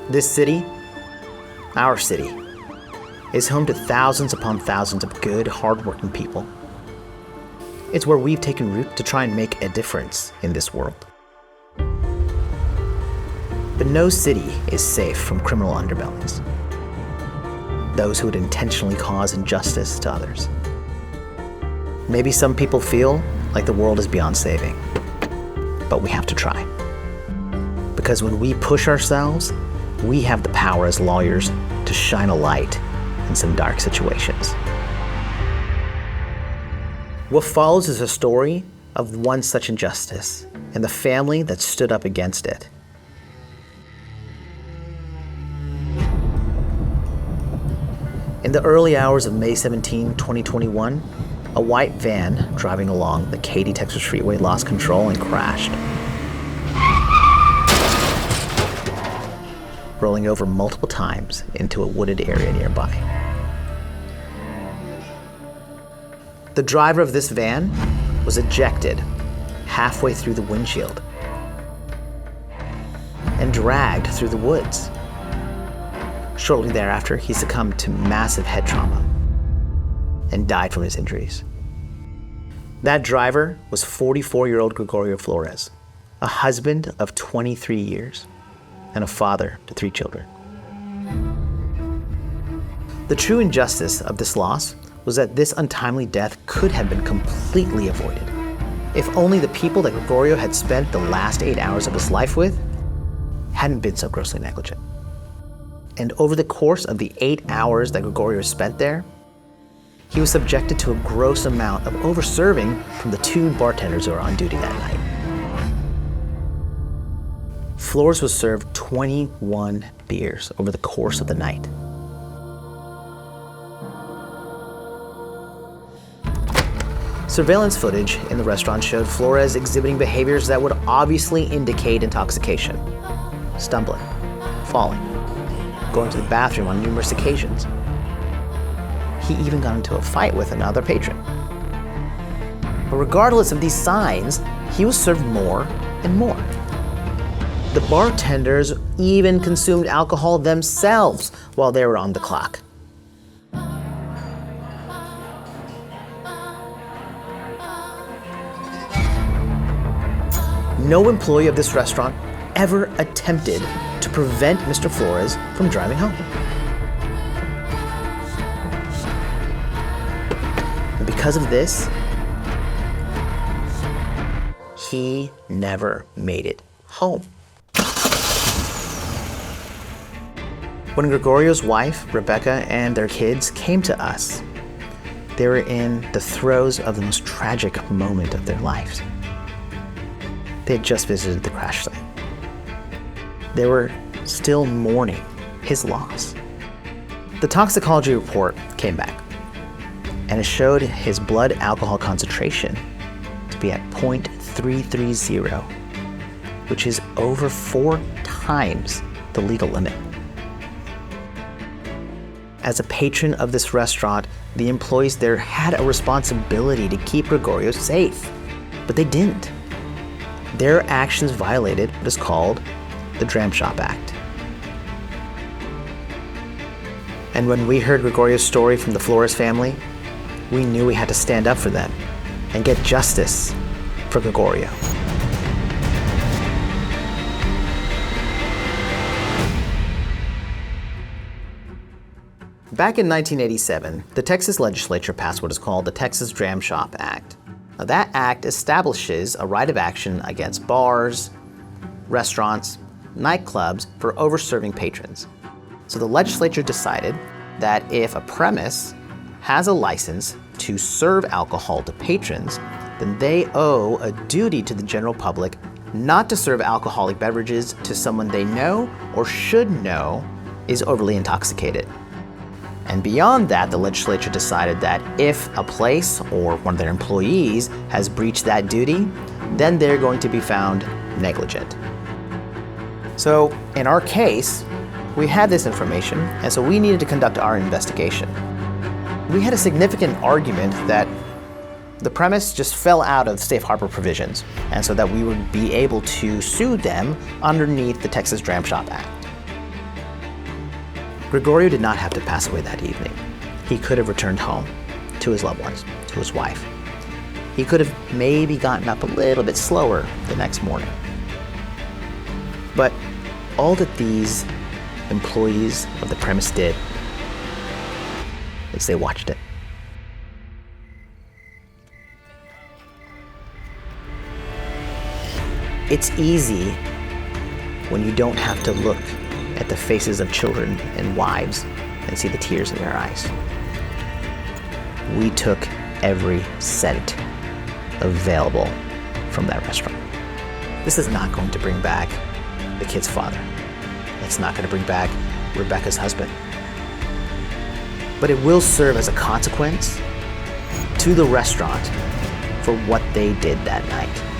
This city, our city, is home to thousands upon thousands of good, hardworking people. It's where we've taken root to try and make a difference in this world. But no city is safe from criminal underbellies, those who would intentionally cause injustice to others. Maybe some people feel like the world is beyond saving, but we have to try. Because when we push ourselves, we have the power as lawyers to shine a light in some dark situations. What follows is a story of one such injustice and the family that stood up against it. In the early hours of May 17, 2021, a white van driving along the Katy, Texas freeway lost control and crashed, rolling over multiple times into a wooded area nearby. The driver of this van was ejected halfway through the windshield and dragged through the woods. Shortly thereafter, he succumbed to massive head trauma and died from his injuries. That driver was 44-year-old Gregorio Flores, a husband of 23 years and a father to 3 children. The true injustice of this loss was that this untimely death could have been completely avoided if only the people that Gregorio had spent the last 8 hours of his life with hadn't been so grossly negligent. And over the course of the 8 hours that Gregorio spent there, he was subjected to a gross amount of over-serving from the 2 bartenders who were on duty that night. Flores was served 21 beers over the course of the night. Surveillance footage in the restaurant showed Flores exhibiting behaviors that would obviously indicate intoxication: stumbling, falling, going to the bathroom on numerous occasions. He even got into a fight with another patron. But regardless of these signs, he was served more and more. The bartenders even consumed alcohol themselves while they were on the clock. No employee of this restaurant ever attempted to prevent Mr. Flores from driving home. And because of this, he never made it home. When Gregorio's wife, Rebecca, and their kids came to us, they were in the throes of the most tragic moment of their lives. They had just visited the crash site. They were still mourning his loss. The toxicology report came back, and it showed his blood alcohol concentration to be at 0.330, which is over 4 times the legal limit. As a patron of this restaurant, the employees there had a responsibility to keep Gregorio safe, but they didn't. Their actions violated what is called the Dram Shop Act. And when we heard Gregorio's story from the Flores family, we knew we had to stand up for them and get justice for Gregorio. Back in 1987, the Texas legislature passed what is called the Texas Dram Shop Act. Now, that act establishes a right of action against bars, restaurants, nightclubs for over-serving patrons. So the legislature decided that if a premise has a license to serve alcohol to patrons, then they owe a duty to the general public not to serve alcoholic beverages to someone they know or should know is overly intoxicated. And beyond that, the legislature decided that if a place or one of their employees has breached that duty, then they're going to be found negligent. So in our case, we had this information, and so we needed to conduct our investigation. We had a significant argument that the premise just fell out of safe harbor provisions, and so that we would be able to sue them underneath the Texas Dram Shop Act. Gregorio did not have to pass away that evening. He could have returned home to his loved ones, to his wife. He could have maybe gotten up a little bit slower the next morning. But all that these employees of the premise did is they watched it. It's easy when you don't have to look at the faces of children and wives and see the tears in their eyes. We took every cent available from that restaurant. This is not going to bring back the kid's father. It's not going to bring back Rebecca's husband. But it will serve as a consequence to the restaurant for what they did that night.